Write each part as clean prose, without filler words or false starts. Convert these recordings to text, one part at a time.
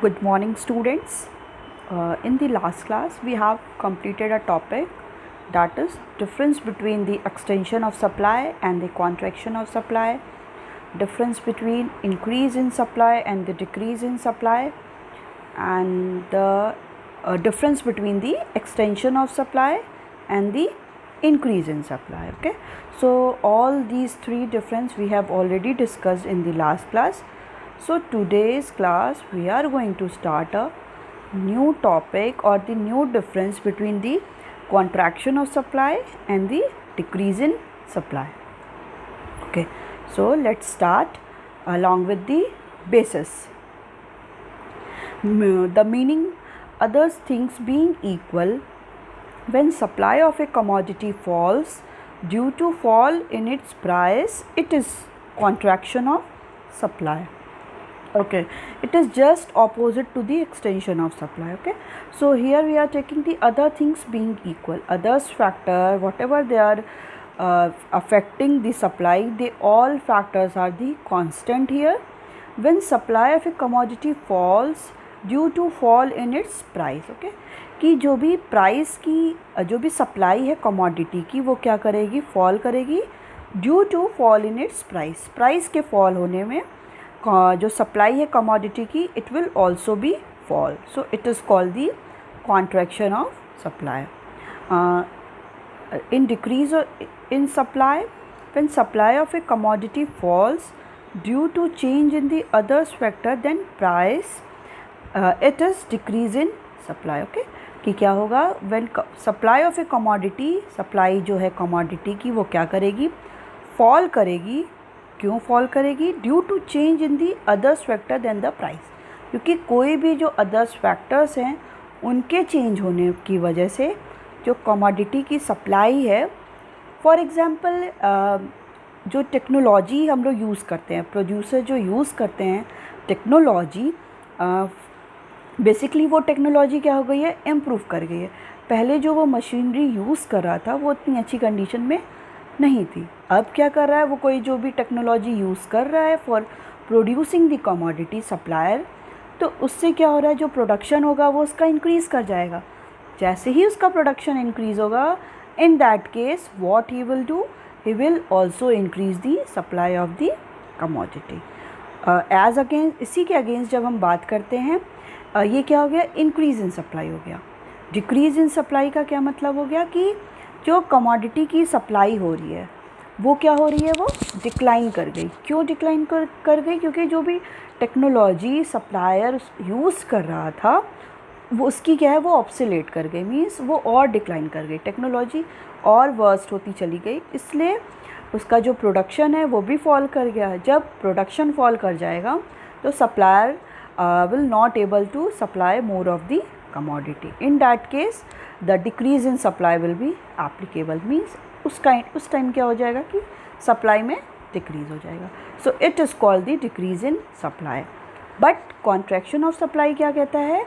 Good morning, students. In the last class, we have completed a topic, that is difference between the extension of supply and the contraction of supply, difference between increase in supply and the decrease in supply, and the difference between the extension of supply and the increase in supply. Okay, so all these three difference we have already discussed in the last class. So today's class we are going to start a new topic or the new difference between the contraction of supply and the decrease in supply. Okay, so let's start along with the basis. The meaning, other things being equal, when supply of a commodity falls due to fall in its price, it is contraction of supply. Okay, it is just opposite to the extension of supply. Okay, so here we are taking the other things being equal, others factor, whatever they are affecting the supply, they all factors are the constant here. When supply of a commodity falls due to fall in its price. Okay, कि जो भी price की जो भी supply है commodity की वो क्या करेगी, फॉल करेगी due to fall in its price. Price के फॉल होने में जो सप्लाई है कमोडिटी की it will also be fall. So it is called the contraction of supply. In decrease in supply, when supply of a commodity falls due to change in the others factor than price, it is decrease in supply. Okay, कि क्या होगा, when supply of a commodity, supply जो है commodity की वो क्या करेगी, fall करेगी. क्यों फॉल करेगी, due to change in the others factor than the price. क्योंकि कोई भी जो अदर्स फैक्टर्स हैं उनके चेंज होने की वजह से जो कमोडिटी की सप्लाई है, फॉर एग्ज़ाम्पल जो टेक्नोलॉजी हम लोग यूज़ करते हैं, प्रोड्यूसर जो यूज़ करते हैं टेक्नोलॉजी, बेसिकली वो टेक्नोलॉजी क्या हो गई है, इम्प्रूव कर गई है. पहले जो वो मशीनरी यूज़ कर रहा था वो इतनी अच्छी कंडीशन में नहीं थी. अब क्या कर रहा है, वो कोई जो भी टेक्नोलॉजी यूज़ कर रहा है for producing the commodity supplier, तो उससे क्या हो रहा है, जो प्रोडक्शन होगा वो उसका इंक्रीज़ कर जाएगा. जैसे ही उसका प्रोडक्शन इंक्रीज़ होगा, in that case what he will do, he will also increase the supply of the commodity. As against, इसी के अगेंस्ट जब हम बात करते हैं, ये क्या हो गया, इंक्रीज़ इन सप्लाई हो गया. डिक्रीज़ इन सप्लाई का क्या मतलब हो गया कि जो कमोडिटी की सप्लाई हो रही है वो क्या हो रही है, वो डिक्लाइन कर गई. क्यों डिक्लाइन कर गई, क्योंकि जो भी टेक्नोलॉजी सप्लायर यूज़ कर रहा था वो उसकी क्या है, वो ऑब्सोलेट कर गई. मीन्स वो और डिक्लाइन कर गई, टेक्नोलॉजी और वर्स्ट होती चली गई. इसलिए उसका जो प्रोडक्शन है वो भी फॉल कर गया. जब प्रोडक्शन फॉल कर जाएगा तो supplier will not able to supply more of the commodity. In that case the decrease in supply will be applicable. Means उस टाइम क्या हो जाएगा कि सप्लाई में डिक्रीज़ हो जाएगा. सो it is called the decrease in supply. But contraction of supply क्या कहता है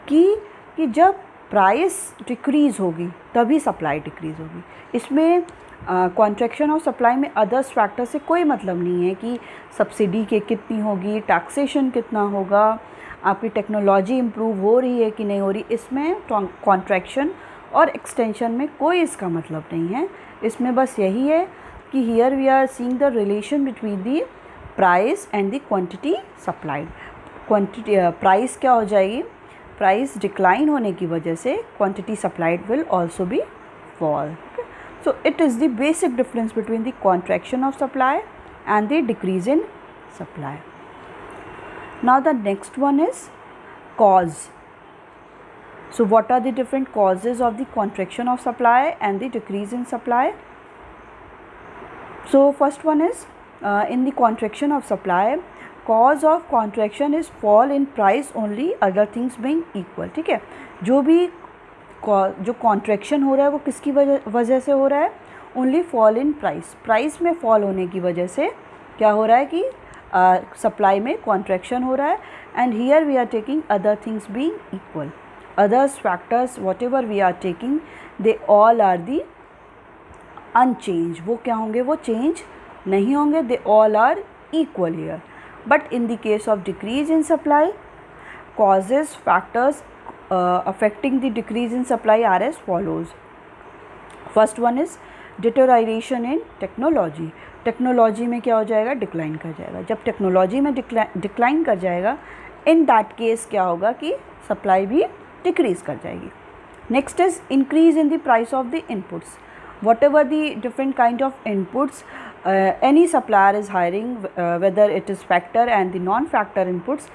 कि जब प्राइस डिक्रीज़ होगी तभी सप्लाई डिक्रीज़ होगी. इसमें कॉन्ट्रैक्शन ऑफ सप्लाई में अदर्स फैक्टर से कोई मतलब नहीं है कि सब्सिडी के कितनी होगी, टैक्सेशन कितना होगा, आपकी टेक्नोलॉजी इम्प्रूव हो रही है कि नहीं हो रही. इसमें कॉन्ट्रैक्शन और एक्सटेंशन में कोई इसका मतलब नहीं है. इसमें बस यही है कि here we are seeing the relation between the price and the quantity supplied. Quantity price क्या हो जाएगी, प्राइस डिक्लाइन होने की वजह से quantity supplied will also be fall. So it is the basic difference between the contraction of supply and the decrease in supply. Now the next one is cause. So what are the different causes of the contraction of supply and the decrease in supply? So first one is in the contraction of supply, cause of contraction is fall in price only, other things being equal. ठीक है, जो भी जो contraction हो रहा है वो किसकी वजह से हो रहा है, only fall in price. Price में फॉल होने की वजह से क्या हो रहा है कि सप्लाई में कॉन्ट्रैक्शन हो रहा है. And here we are taking other things being equal, others factors whatever we are taking they all are the unchange. वो क्या होंगे, वो चेंज नहीं होंगे, they all are equal here. But in the case of decrease in supply, causes factors affecting the decrease in supply are as follows. First one is deterioration in technology. Technology में क्या हो जाएगा, decline कर जाएगा. जब technology में decline कर जाएगा, इन दैट केस क्या होगा कि सप्लाई भी डिक्रीज़ कर जाएगी. Next is increase in the price of the inputs. What ever the different kind of inputs any supplier is hiring, weather it is factor and the non factor inputs,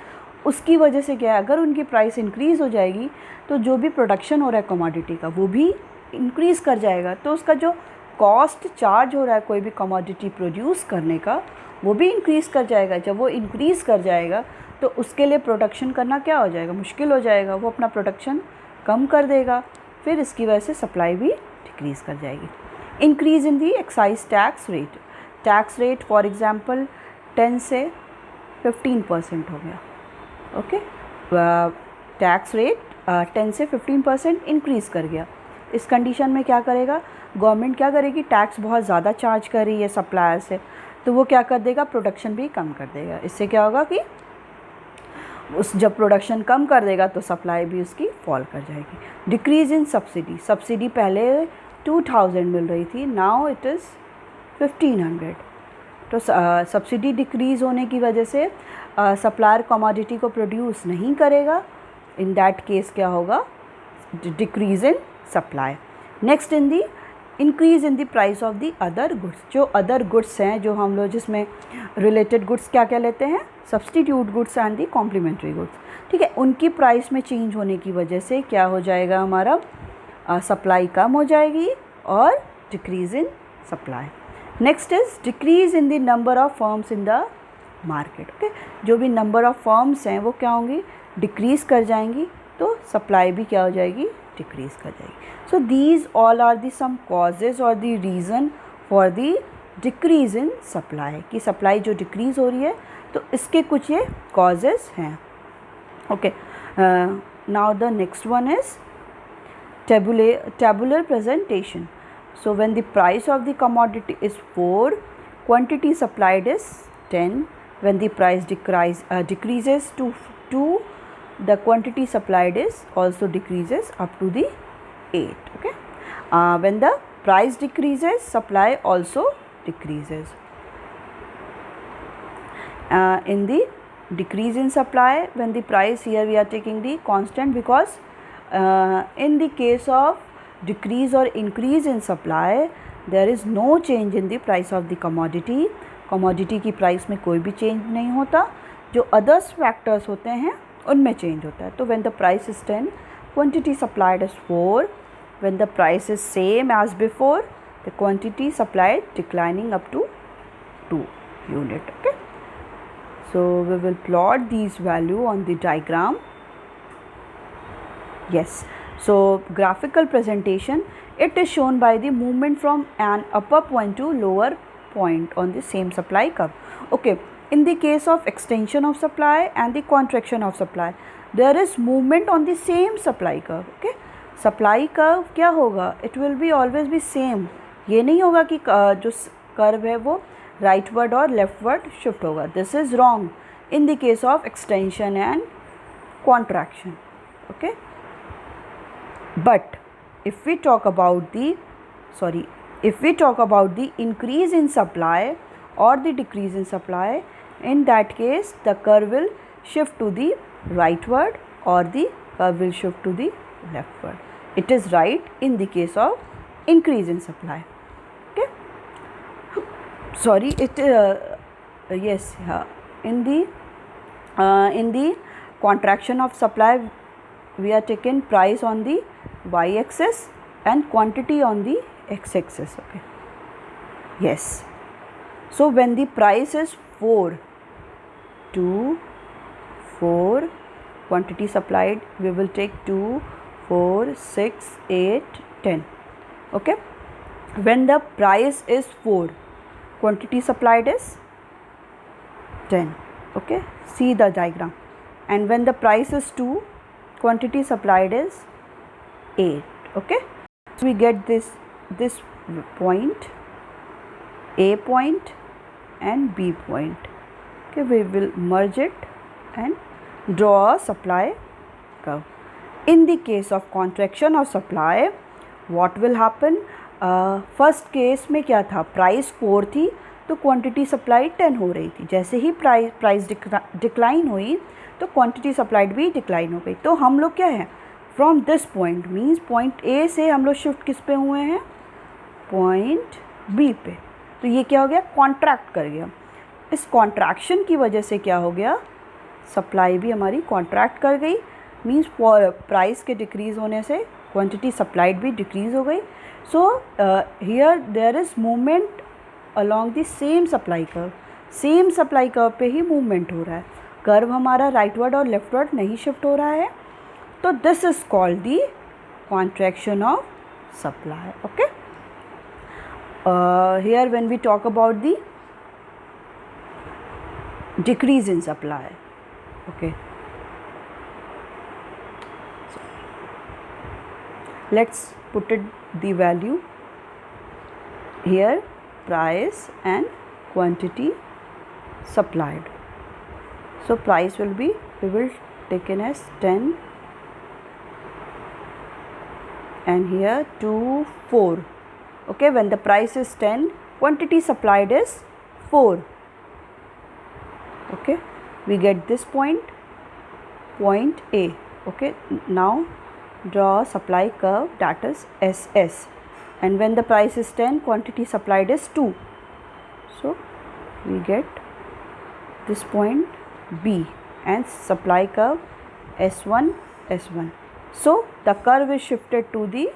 उसकी वजह से क्या है, अगर उनकी प्राइस इंक्रीज़ हो जाएगी तो जो भी प्रोडक्शन हो रहा है कमोडिटी का वो भी इंक्रीज़ कर जाएगा. तो उसका जो कॉस्ट चार्ज हो रहा है कोई भी कमोडिटी प्रोड्यूस करने का वो भी इंक्रीज़ कर जाएगा. जब वो इंक्रीज़ कर जाएगा तो उसके लिए प्रोडक्शन करना क्या हो जाएगा, मुश्किल हो जाएगा. वो अपना प्रोडक्शन कम कर देगा, फिर इसकी वजह से सप्लाई भी डिक्रीज़ कर जाएगी. Increase in the excise tax rate. Tax rate for example 10 से 15% हो गया. ओके, टैक्स रेट 10 से 15% इंक्रीज़ कर गया. इस कंडीशन में क्या करेगा गवर्नमेंट, क्या करेगी, टैक्स बहुत ज़्यादा चार्ज कर रही है सप्लायर से, तो वो क्या कर देगा, प्रोडक्शन भी कम कर देगा. इससे क्या होगा कि जब प्रोडक्शन कम कर देगा तो सप्लाई भी उसकी फॉल कर जाएगी. डिक्रीज़ इन सब्सिडी. सब्सिडी पहले 2000 मिल रही थी, नाउ इट इज़ 1500. तो सब्सिडी डिक्रीज़ होने की वजह से सप्लायर कमोडिटी को प्रोड्यूस नहीं करेगा. इन दैट केस क्या होगा, decrease in supply. Next in the increase in the price of the other goods. जो अदर गुड्स हैं, जो हम लोग जिसमें रिलेटेड गुड्स क्या क्या लेते हैं, substitute goods and the complementary goods. ठीक है, उनकी प्राइस में चेंज होने की वजह से क्या हो जाएगा, हमारा सप्लाई कम हो जाएगी और decrease in supply. Next is decrease in the number of firms in the market. Okay, जो भी नंबर ऑफ फर्म्स हैं वो क्या होंगी, डिक्रीज़ कर जाएंगी, तो सप्लाई भी क्या हो जाएगी, डिक्रीज़ कर जाएगी. So these all are the some causes or the reason for the decrease in supply. कि supply जो decrease हो रही है तो इसके कुछ ये causes हैं. Okay, now the next one is tabular presentation. So when the price of the commodity is 4, quantity supplied is 10. When the price decreases to 2, the quantity supplied is also decreases up to the 8. Okay, when the price decreases, supply also decreases. In the decrease in supply, when the price, here we are taking the constant because in the case of decrease or increase in supply, there is no change in the price of the commodity. commodity की price में कोई भी change नहीं होता, जो others factors होते हैं उनमें change होता है. तो when the price is 10, quantity supplied is 4. When the price is same as before, the quantity supplied declining up to 2 unit. Okay, so we will plot these value on the diagram. Yes, so graphical presentation, it is shown by the movement from an upper point to lower point on the same supply curve. Okay, in the case of extension of supply and the contraction of supply, there is movement on the same supply curve. Okay, supply curve क्या होगा, it will be always be same. ये नहीं होगा कि जो curve है वो rightward और लेफ्टवर्ड शिफ्ट होगा. This is wrong in the case of extension and contraction. Okay, but if we talk about the increase in supply और the decrease in supply, in that case the curve will shift to the rightward और the curve will shift to the leftward. It is right in the case of increase in supply. Okay, sorry, it yes, in the contraction of supply we are taken price on the y axis and quantity on the x axis. Okay, yes, so when the price is 4, 2, 4, quantity supplied we will take 2, 4, 6, 8, 10. Okay, when the price is 4, quantity supplied is 10. Okay, see the diagram. And when the price is 2, quantity supplied is 8. Okay, so we get this point, A point and B point. Okay, we will merge it and draw a supply curve. In the case of contraction of supply, what will happen? First case में क्या था, price 4 थी तो quantity supplied 10 हो रही थी. जैसे ही price decline हुई तो क्वांटिटी सप्लाइड भी डिक्लाइन हो गई. तो हम लोग क्या है, from this point means point A से हम लोग शिफ्ट किस पे हुए हैं, पॉइंट बी पे. तो ये क्या हो गया, कॉन्ट्रैक्ट कर गया. इस कॉन्ट्रैक्शन की वजह से क्या हो गया, सप्लाई भी हमारी कॉन्ट्रैक्ट कर गई. मीन्स प्राइस के डिक्रीज़ होने से क्वांटिटी सप्लाइड भी डिक्रीज़ हो गई. So here there is movement along the same supply curve. Same supply curve पे ही मूवमेंट हो रहा है. कर्व हमारा राइटवर्ड और लेफ्टवर्ड नहीं शिफ्ट हो रहा है. तो this is called the contraction of supply. Okay, here when we talk about the decrease in supply. Okay, so let's put it the value here, price and quantity supplied. So price will be, we will taken as 10 and here 2 4. Okay, when the price is 10, quantity supplied is 4. Okay, we get this point, point A. Okay, now draw a supply curve that is SS, and when the price is 10, quantity supplied is 2. So we get this point B and supply curve S1 S1. So the curve is shifted to the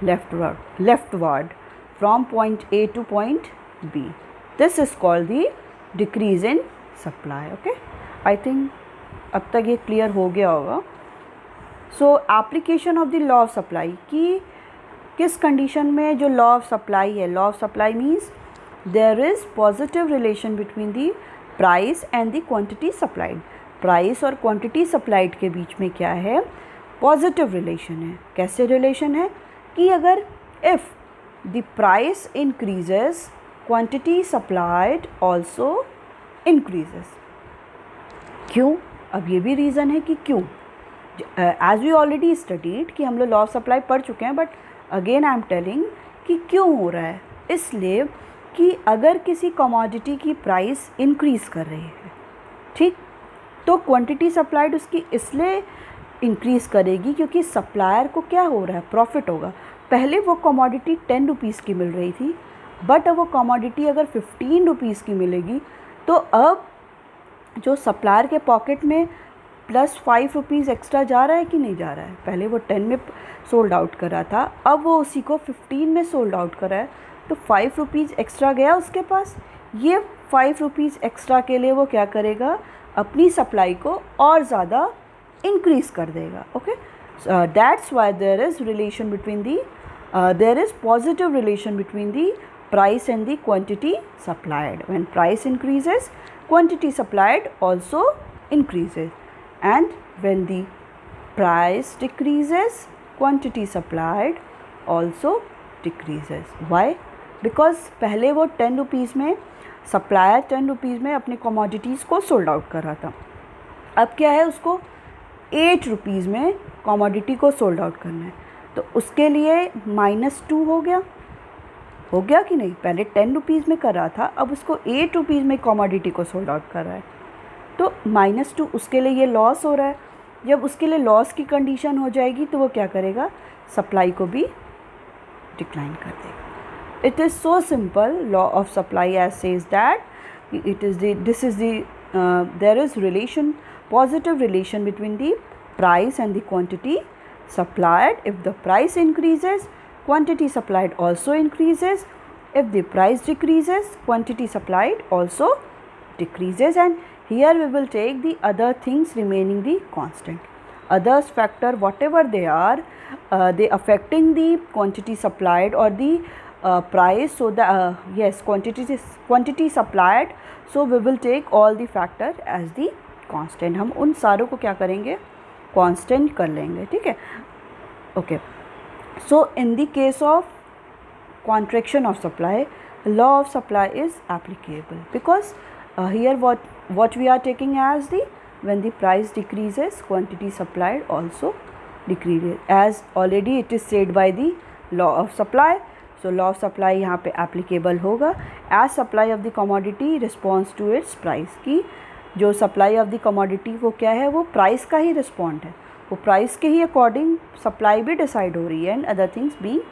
leftward from point A to point B. This is called the decrease in supply. Okay, I think अब तक ये clear हो गया होगा. So application of the law of supply कि किस condition में जो लॉ ऑफ सप्लाई है, law of supply means there is positive relation between the price and the quantity supplied. Price और क्वांटिटी सप्लाइड के बीच में क्या है, पॉजिटिव रिलेशन है. कैसे रिलेशन है कि अगर if the price increases quantity supplied also increases. क्यों, अब ये भी रीज़न है कि क्यों. एज वी ऑलरेडी स्टडीड कि हम लोग लॉ ऑफ सप्लाई पढ़ चुके हैं, but again I am telling कि क्यों हो रहा है. इसलिए कि अगर किसी कमोडिटी की प्राइस इंक्रीज़ कर रही है, ठीक, तो क्वांटिटी सप्लाइड उसकी इसलिए इंक्रीज़ करेगी क्योंकि सप्लायर को क्या हो रहा है, प्रॉफिट होगा. पहले वो कमोडिटी 10 रुपीज़ की मिल रही थी, बट अब वो कमोडिटी अगर 15 रुपीज़ की मिलेगी तो अब जो सप्लायर के पॉकेट में प्लस 5 रुपीज़ एक्स्ट्रा जा रहा है कि नहीं जा रहा है. पहले वो 10 में सोल्ड आउट कर रहा था, अब वो उसी को 15 में सोल्ड आउट कर रहा है, तो 5 रुपीज़ एक्स्ट्रा गया उसके पास. ये 5 रुपीज़ एक्स्ट्रा के लिए वो क्या करेगा, अपनी सप्लाई को और ज़्यादा इंक्रीज़ कर देगा. Okay, that's why there is relation between the there is positive relation between the price and the quantity supplied. When price increases, quantity supplied also increases, and when the price decreases, quantity supplied also decreases. Why? Because पहले वो 10 rupees में supplier 10 rupees में अपने commodities को sold out कर रहा था. अब क्या है, उसको 8 रुपीज़ में कमोडिटी को सोल्ड आउट करना है. तो उसके लिए -2 हो गया कि नहीं. पहले 10 रुपीज़ में कर रहा था, अब उसको 8 रुपीज़ में कमोडिटी को सोल्ड आउट कर रहा है, तो -2 उसके लिए ये लॉस हो रहा है. जब उसके लिए लॉस की कंडीशन हो जाएगी तो वो क्या करेगा, सप्लाई को भी डिक्लाइन कर देगा. It is so simple. Law of supply as says that it is this is there is relation, positive relation between the price and the quantity supplied. If the price increases, quantity supplied also increases. If the price decreases, quantity supplied also decreases. And here we will take the other things remaining the constant. Others factor, whatever they are, they affecting the quantity supplied or the price. So the yes, quantity supplied. So we will take all the factor as the constant. हम उन सारों को क्या करेंगे, constant कर लेंगे. ठीक है, okay. So in the case of contraction of supply, law of supply is applicable because here what we are taking as the when the price decreases, quantity supplied also decreases, as already it is said by the law of supply. So law of supply यहाँ पे applicable होगा as supply of the commodity responds to its price, कि जो supply of the commodity वो क्या है, वो price का ही respond है, वो price के ही according supply भी decide हो रही है, and other things being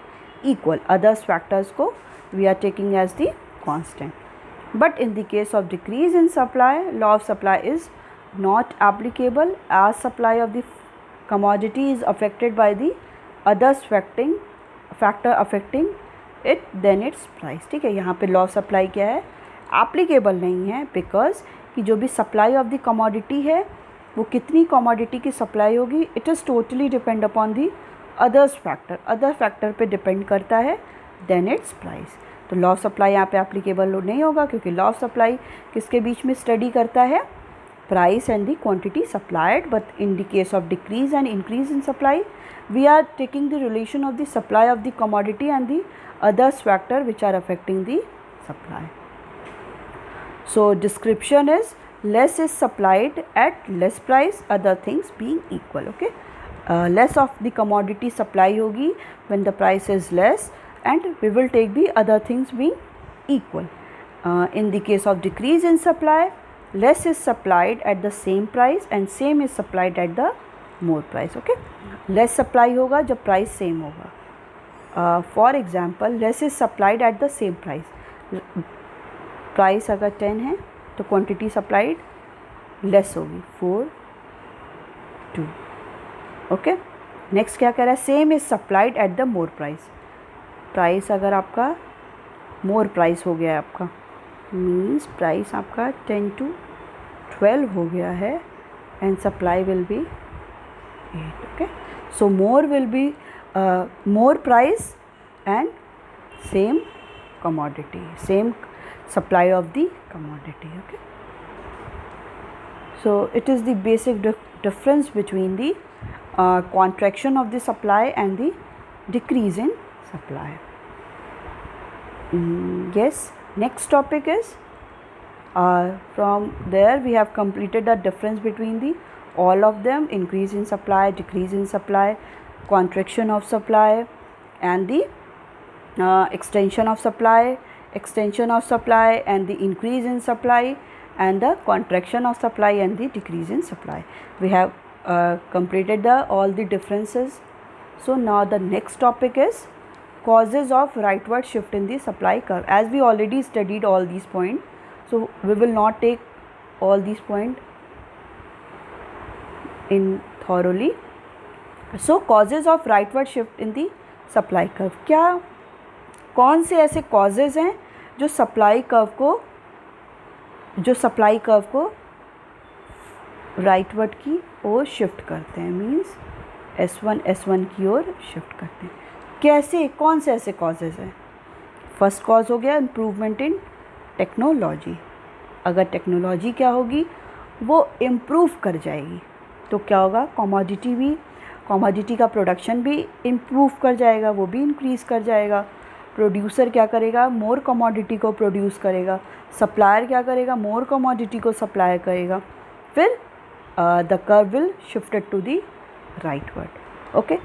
equal, others factors को we are taking as the constant. But in the case of decrease in supply, law of supply is not applicable as supply of the commodity is affected by the others factor affecting it then its price. ठीक है, यहाँ पे law of supply क्या है, applicable नहीं है, because कि जो भी supply of the commodity है वो कितनी commodity की supply होगी, it is totally depend upon the others factor, other factor पे depend करता है then its price. तो लॉ ऑफ सप्लाई यहाँ पे एप्लीकेबल नहीं होगा, क्योंकि लॉ ऑफ सप्लाई किसके बीच में स्टडी करता है, price and the quantity supplied. But in the case of decrease and increase in supply we are taking the relation of the supply of the commodity and the others factor which are affecting the supply. So description is less is supplied at less price, other things being equal. Okay, less of the commodity supply होगी when the price is less, and we will take the other things being equal. In the case of decrease in supply, less is supplied at the same price and same is supplied at the more price. Okay, less supply होगा जब price same होगा. For example, less is supplied at the same price. Price अगर 10 है तो quantity supplied less होगी 4 2. Okay, next क्या कह रहा है, same is supplied at the more price. Price अगर आपका मोर प्राइस हो गया है, आपका मीन्स प्राइस आपका 10 to 12 हो गया है and supply will be 8. Okay, so more will be more price and same commodity, same supply of the commodity. Okay, so it is the basic difference between the contraction of the supply and the decrease in supply. Yes, next topic is from there we have completed the difference between the all of them, increase in supply, decrease in supply, contraction of supply, and the extension of supply and the increase in supply, and the contraction of supply and the decrease in supply. We have completed all the differences. So now the next topic is causes of rightward shift in the supply curve. As we already studied all these points, so we will not take all these points in thoroughly. So causes of rightward shift in the supply curve, क्या कौन से ऐसे causes हैं जो supply curve को rightward की ओर shift करते हैं, मीन्स S1 की ओर शिफ्ट करते हैं. कैसे, कौन से ऐसे कॉजेज़ हैं. फर्स्ट कॉज हो गया इम्प्रूवमेंट इन टेक्नोलॉजी. अगर टेक्नोलॉजी क्या होगी, वो इम्प्रूव कर जाएगी तो क्या होगा, कमोडिटी का प्रोडक्शन भी इम्प्रूव कर जाएगा, वो भी इंक्रीज़ कर जाएगा. प्रोड्यूसर क्या करेगा, मोर कमोडिटी को प्रोड्यूस करेगा. सप्लायर क्या करेगा, मोर कमोडिटी को सप्लाई करेगा. फिर the curve will shifted to the rightward. Okay,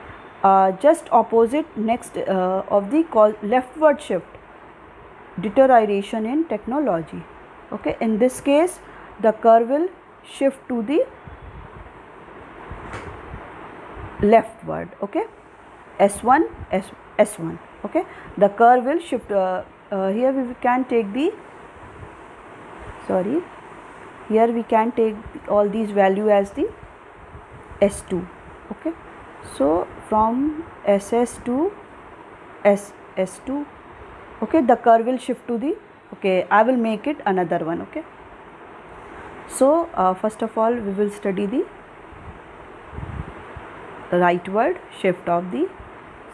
just opposite next of the leftward shift, deterioration in technology. Okay, in this case the curve will shift to the leftward. Okay, S1. Okay, the curve will shift. Here we can take the here we can take all these value as the S2. Okay, so from SS to SS2. Okay, the curve will shift to the, okay, I will make it another one. Okay, so first of all we will study the rightward shift of the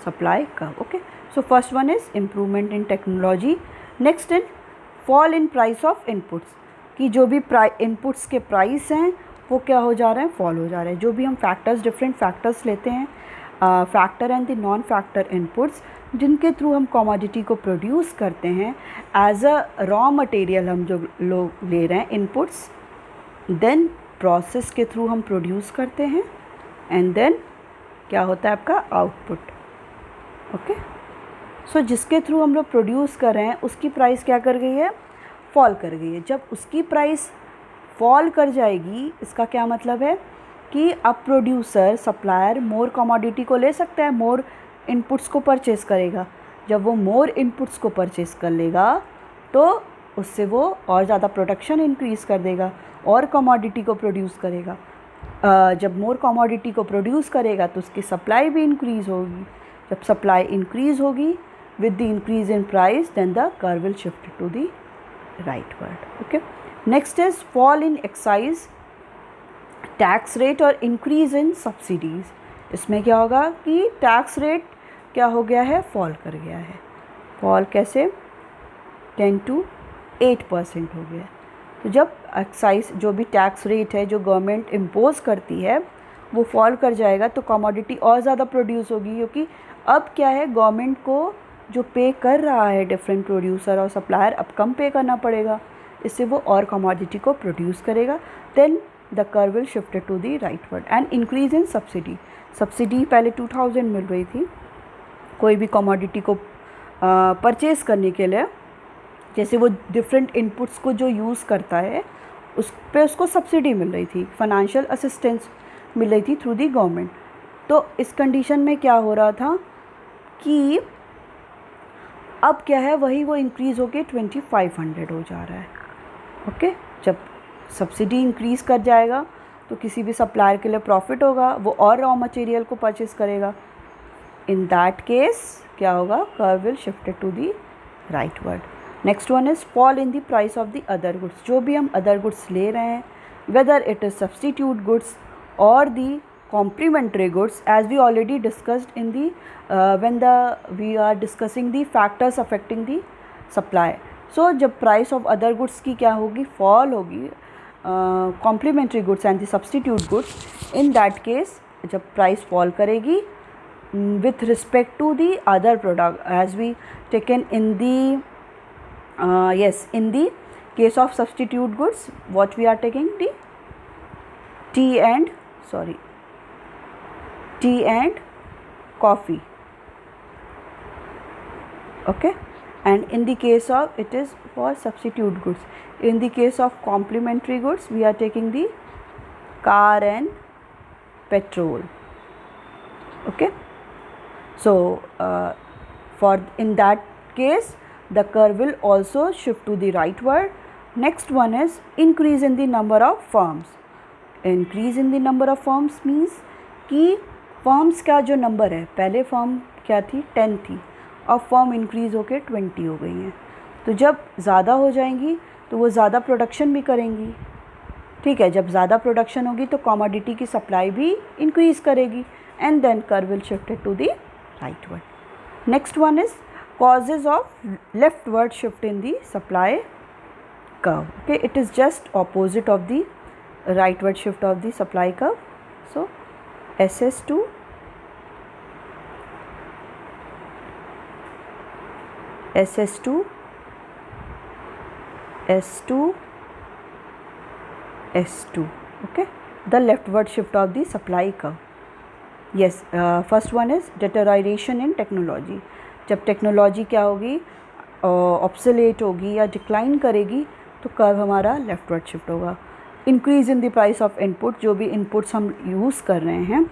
supply curve. Okay, so first one is improvement in technology. Next is fall in price of inputs, कि जो भी inputs के price हैं वो क्या हो जा रहे हैं, फॉल हो जा रहे हैं. जो भी हम फैक्टर्स, डिफरेंट फैक्टर्स लेते हैं, factor and the non factor inputs, जिनके थ्रू हम कमोडिटी को प्रोड्यूस करते हैं एज अ रॉ मटेरियल, हम जो लोग ले रहे हैं इनपुट्स, देन प्रोसेस के थ्रू हम प्रोड्यूस करते हैं एंड देन क्या होता है आपका आउटपुट। ओके, सो जिसके थ्रू हम लोग प्रोड्यूस कर रहे हैं उसकी प्राइस क्या कर गई है, फॉल कर गई है। जब उसकी प्राइस फॉल कर जाएगी इसका क्या मतलब है कि अब प्रोड्यूसर सप्लायर मोर कमोडिटी को ले सकता है, मोर इनपुट्स को परचेस करेगा। जब वो मोर इनपुट्स को परचेस कर लेगा तो उससे वो और ज़्यादा प्रोडक्शन इंक्रीज़ कर देगा और कमोडिटी को प्रोड्यूस करेगा। जब मोर कमोडिटी को प्रोड्यूस करेगा तो उसकी सप्लाई भी इंक्रीज़ होगी। जब सप्लाई इंक्रीज़ होगी with the increase in price, then the curve will shift to the rightward. Okay, next is fall in excise tax rate और increase in subsidies। इसमें क्या होगा कि टैक्स रेट क्या हो गया है, फॉल कर गया है। फॉल कैसे, 10 to 8% हो गया। तो जब एक्साइज जो भी टैक्स रेट है जो गवर्नमेंट इम्पोज करती है वो फॉल कर जाएगा तो कमोडिटी और ज़्यादा प्रोड्यूस होगी, क्योंकि अब क्या है गवर्नमेंट को जो पे कर रहा है डिफरेंट प्रोड्यूसर और सप्लायर अब कम पे करना पड़ेगा, इससे वो और कमोडिटी को प्रोड्यूस करेगा। Then the curve will shift to the rightward and increase in subsidy. Subsidy पहले 2000 मिल रही थी कोई भी कमोडिटी को परचेज़ करने के लिए, जैसे वो डिफरेंट इनपुट्स को जो यूज़ करता है उस पे उसको सब्सिडी मिल रही थी, फाइनेंशियल असिस्टेंस मिल रही थी थ्रू दी गवर्नमेंट। तो इस कंडीशन में क्या हो रहा था कि अब क्या है वही वो इंक्रीज़ होके 2500 हो जा रहा है। ओके, जब सब्सिडी इंक्रीज़ कर जाएगा तो किसी भी सप्लायर के लिए प्रॉफिट होगा, वो और रॉ मटेरियल को परचेस करेगा। इन दैट केस क्या होगा, curve will shift to the rightward. Next one is fall in the price of the other goods. जो भी हम अदर गुड्स ले रहे हैं, whether it is substitute goods और the complementary goods, as we already discussed in the when we are discussing the factors affecting the supply. So जब price of other goods की क्या होगी, fall होगी, complementary goods and the substitute goods, in that case जब price fall करेगी with respect to the other product, as we taken in the in the case of substitute goods what we are taking, the tea and coffee. Okay, and in the case of it is for substitute goods. In the case of complementary goods we are taking the car and petrol. Okay, so for in that case the curve will also shift to the rightward. Next one is increase in the number of firms. Increase in the number of firms means कि firms का जो number है, पहले firm क्या थी 10 थी, अब firm increase होकर 20 हो गई हैं। तो जब ज़्यादा हो जाएंगी तो वो ज़्यादा प्रोडक्शन भी करेंगी। ठीक है, जब ज़्यादा प्रोडक्शन होगी तो कमोडिटी की सप्लाई भी इंक्रीज़ करेगी and then curve will shift to the rightward. Next one is causes of leftward shift in the supply curve. Okay, it is just opposite of the rightward shift of the supply curve. So SS2 SS2 S2 S2. Okay, the leftward shift of the supply curve. Yes, first one is deterioration in technology. जब technology क्या होगी, obsolete होगी या decline करेगी तो curve हमारा leftward shift होगा। Increase in the price of input, जो भी इनपुट्स हम यूज़ कर रहे हैं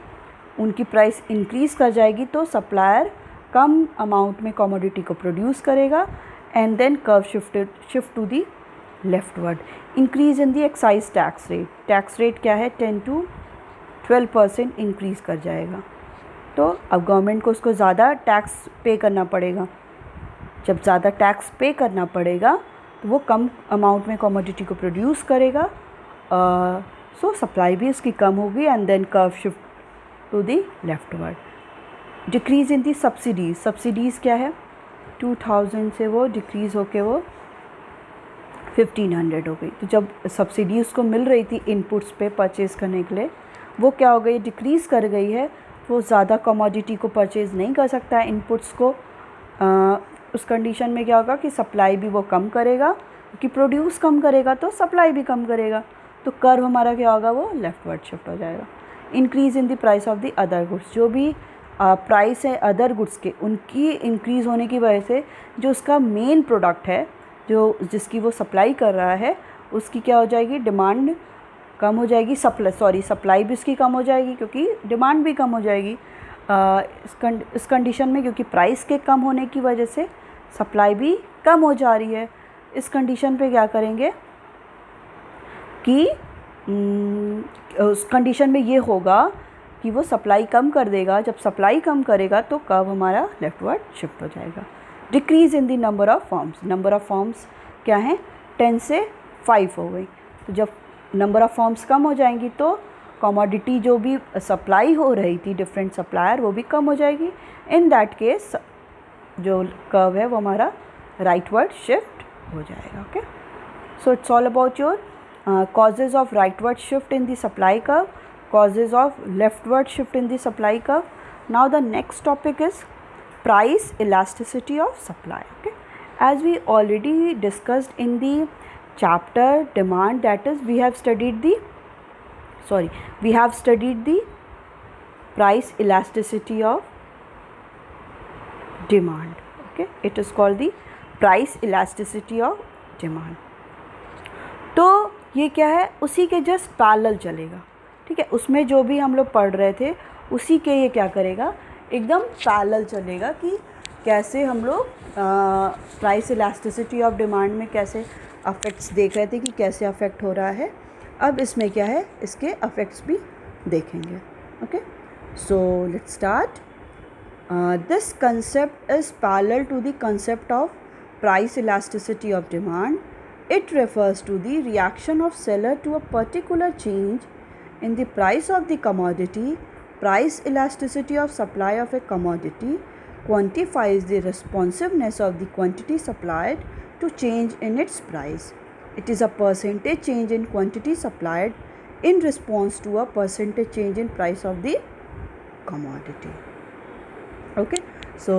उनकी प्राइस इंक्रीज़ कर जाएगी तो सप्लायर कम अमाउंट में कमोडिटी को प्रोड्यूस करेगा and then curve shift to the leftward. Increase in the excise tax rate, tax rate क्या है 10 to 12% इंक्रीज़ कर जाएगा। तो अब गवर्नमेंट को उसको ज़्यादा टैक्स पे करना पड़ेगा। जब ज़्यादा टैक्स पे करना पड़ेगा तो वो कम अमाउंट में कमोडिटी को प्रोड्यूस करेगा, सो सप्लाई भी उसकी कम होगी and then curve shift to the leftward. Decrease in the subsidies, subsidies क्या है 2000 से वो डिक्रीज़ होके वो 1500 हो गई। तो जब सब्सिडी उसको मिल रही थी इनपुट्स पे परचेज़ करने के लिए, वो क्या हो गई, डिक्रीज़ कर गई है। वो ज़्यादा कमोडिटी को परचेज़ नहीं कर सकता है इनपुट्स को। उस कंडीशन में क्या होगा कि सप्लाई भी वो कम करेगा, क्योंकि प्रोड्यूस कम करेगा तो सप्लाई भी कम करेगा। तो कर्व हमारा क्या होगा, वो लेफ्टवर्ड शिफ्ट हो जाएगा। Increase in the price of the other goods, जो भी प्राइस है अदर गुड्स के, उनकी इंक्रीज़ होने की वजह से जो उसका मेन प्रोडक्ट है, जो जिसकी वो सप्लाई कर रहा है, उसकी क्या हो जाएगी, डिमांड कम हो जाएगी, सप्लाई भी उसकी कम हो जाएगी क्योंकि डिमांड भी कम हो जाएगी। इस कंडीशन में क्योंकि प्राइस के कम होने की वजह से सप्लाई भी कम हो जा रही है, इस कंडीशन पे क्या करेंगे कि उस कंडीशन में ये होगा कि वो सप्लाई कम कर देगा। जब सप्लाई कम करेगा तो कर्व हमारा लेफ्टवर्ड शिफ्ट हो जाएगा। Decrease in the number of forms, number of forms क्या हैं, 10 से 5 हो गई। तो जब नंबर ऑफ़ फॉर्म्स कम हो जाएंगी तो कमोडिटी जो भी सप्लाई हो रही थी डिफरेंट सप्लायर, वो भी कम हो जाएगी। इन दैट केस जो कर्व है वो हमारा राइटवर्ड शिफ्ट हो जाएगा। Okay, so it's all about your causes of rightward shift in the supply curve, causes of leftward shift in the supply curve. Now the next topic is price elasticity of supply. Okay, as we already discussed in the chapter demand, that is we have studied the price elasticity of demand. Okay, it is called the price elasticity of demand. तो ये क्या है, उसी के just parallel चलेगा। ठीक है, उसमें जो भी हम लोग पढ़ रहे थे उसी के ये क्या करेगा, एकदम पैरेलल चलेगा कि कैसे हम लोग प्राइस इलास्टिसिटी ऑफ डिमांड में कैसे अफेक्ट्स देख रहे थे कि कैसे अफेक्ट हो रहा है। अब इसमें क्या है, इसके अफेक्ट्स भी देखेंगे। Okay, so let's start. This concept is parallel to the concept of price elasticity of demand. It refers to the reaction of seller to a particular change in the price of the commodity. Price elasticity of supply of a commodity quantifies the responsiveness of the quantity supplied to change in its price. It is a percentage change in quantity supplied in response to a percentage change in price of the commodity. Okay, so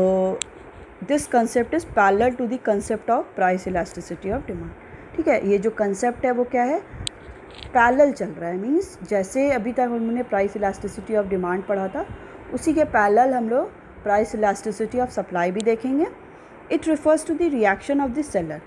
this concept is parallel to the concept of price elasticity of demand. ठीक है, ये जो concept है वो क्या है, parallel चल रहा है। मींस जैसे अभी तक हमने प्राइस इलास्टिसिटी ऑफ डिमांड पढ़ा था, उसी के पैरेलल हम लोग प्राइस इलास्टिसिटी ऑफ सप्लाई भी देखेंगे। It refers to the reaction of the seller,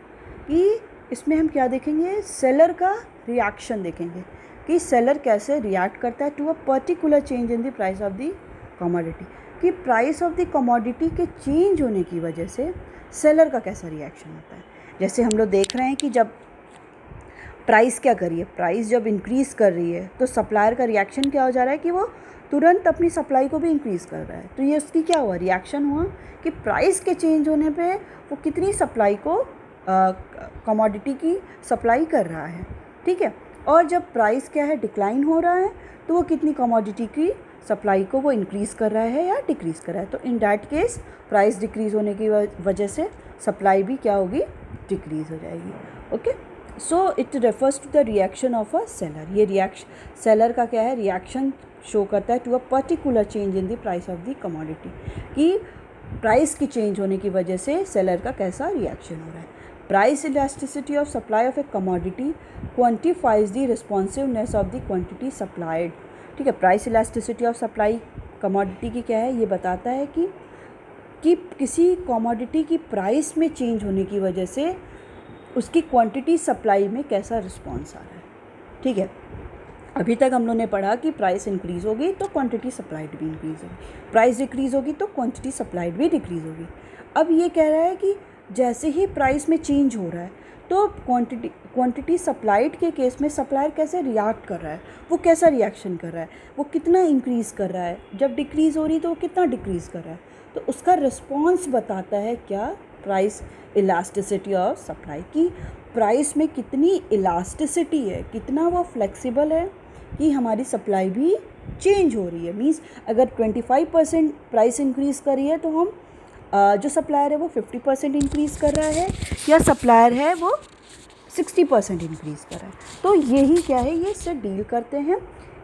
कि इसमें हम क्या देखेंगे, सेलर का रिएक्शन देखेंगे कि सेलर कैसे रिएक्ट करता है to a particular change in the price of the commodity, कि प्राइस ऑफ द कमोडिटी के चेंज होने की वजह से सेलर का कैसा रिएक्शन होता है। जैसे हम लोग देख रहे हैं कि जब प्राइस क्या कर रही है, प्राइस जब इंक्रीज़ कर रही है तो सप्लायर का रिएक्शन क्या हो जा रहा है कि वो तुरंत अपनी सप्लाई को भी इंक्रीज़ कर रहा है। तो ये उसकी क्या हुआ, रिएक्शन हुआ कि प्राइस के चेंज होने पे वो कितनी सप्लाई को कमोडिटी की सप्लाई कर रहा है। ठीक है, और जब प्राइस क्या है, डिक्लाइन हो रहा है, तो वो कितनी कमोडिटी की सप्लाई को वो इंक्रीज़ कर रहा है या डिक्रीज़ कर रहा है। तो in that case price decrease होने की वजह से सप्लाई भी क्या होगी, डिक्रीज़ हो जाएगी। Okay, so it refers to the reaction of a seller. ये रिएक्शन सेलर का क्या है, रिएक्शन शो करता है to a particular change in the price of the commodity, कि प्राइस की चेंज होने की वजह से सेलर का कैसा रिएक्शन हो रहा है। Price elasticity of supply of a commodity quantifies the responsiveness of the quantity supplied. ठीक है, price elasticity of supply commodity की क्या है, ये बताता है कि किसी कमोडिटी की प्राइस में चेंज होने की वजह से उसकी क्वांटिटी सप्लाई में कैसा रिस्पॉन्स आ रहा है। ठीक है, अभी तक हम लोगों ने पढ़ा कि प्राइस इंक्रीज़ होगी तो क्वांटिटी सप्लाइड भी इंक्रीज़ होगी, प्राइस डिक्रीज़ होगी तो क्वांटिटी सप्लाइड भी डिक्रीज़ होगी। अब ये कह रहा है कि जैसे ही प्राइस में चेंज हो रहा है तो क्वांटिटी सप्लाइड के केस में सप्लायर कैसे रिएक्ट कर रहा है, वो कैसा रिएक्शन कर रहा है, वो कितना इंक्रीज़ कर रहा है, जब डिक्रीज़ हो रही तो वो कितना डिक्रीज़ कर रहा है। तो उसका रिस्पॉन्स बताता है क्या, प्राइस इलास्टिसिटी ऑफ सप्लाई, की प्राइस में कितनी इलास्टिसिटी है, कितना वो फ्लेक्सिबल है कि हमारी सप्लाई भी चेंज हो रही है। मींस अगर 25% प्राइस इंक्रीज़ कर रही है तो हम जो सप्लायर है वो 50% इंक्रीज़ कर रहा है, या सप्लायर है वो 60% इंक्रीज़ कर रहा है। तो यही क्या है, ये इससे डील करते हैं।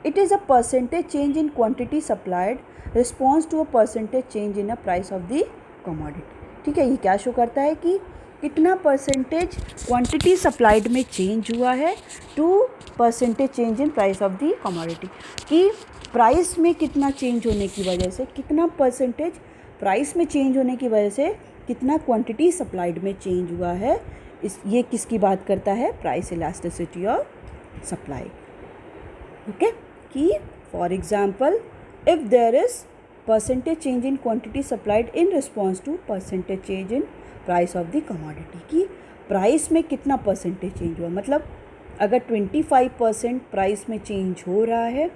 It is a percentage change in quantity supplied response to a percentage change in a price of the commodity. ठीक है, ये क्या शो करता है कि कितना परसेंटेज क्वांटिटी सप्लाइड में चेंज हुआ है to percentage change in price of the commodity, कि प्राइस में कितना चेंज होने की वजह से कितना परसेंटेज प्राइस में चेंज होने की वजह से कितना क्वांटिटी सप्लाइड में चेंज हुआ है। ये किसकी बात करता है, price elasticity of supply. Okay, कि for example if there is percentage change in quantity supplied in response to percentage change in price of the commodity, कि प्राइस में कितना परसेंटेज चेंज हुआ, मतलब अगर 25% प्राइस में चेंज हो रहा है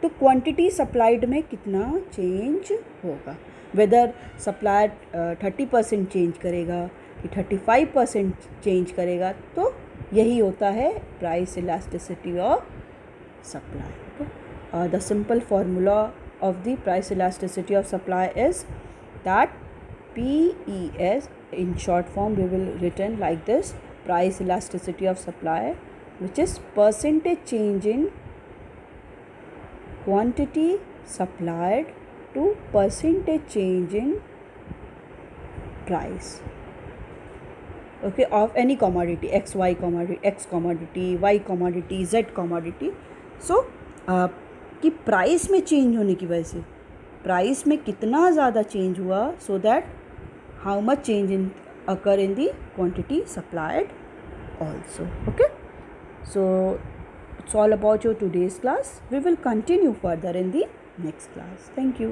तो क्वांटिटी सप्लाइड में कितना चेंज होगा, वेदर सप्लायर 30% चेंज करेगा कि 35% चेंज करेगा, तो यही होता है price elasticity of supply. The simple formula of the price elasticity of supply is that PES, in short form we will written like this, price elasticity of supply, which is percentage change in quantity supplied to percentage change in price, okay, of any commodity, X commodity, Y commodity, Z commodity. So कि price में change होने की वजह से price में कितना ज़्यादा change हुआ, so that how much change in occur in the quantity supplied also. Okay, so it's all about your today's class. We will continue further in the next class. Thank you.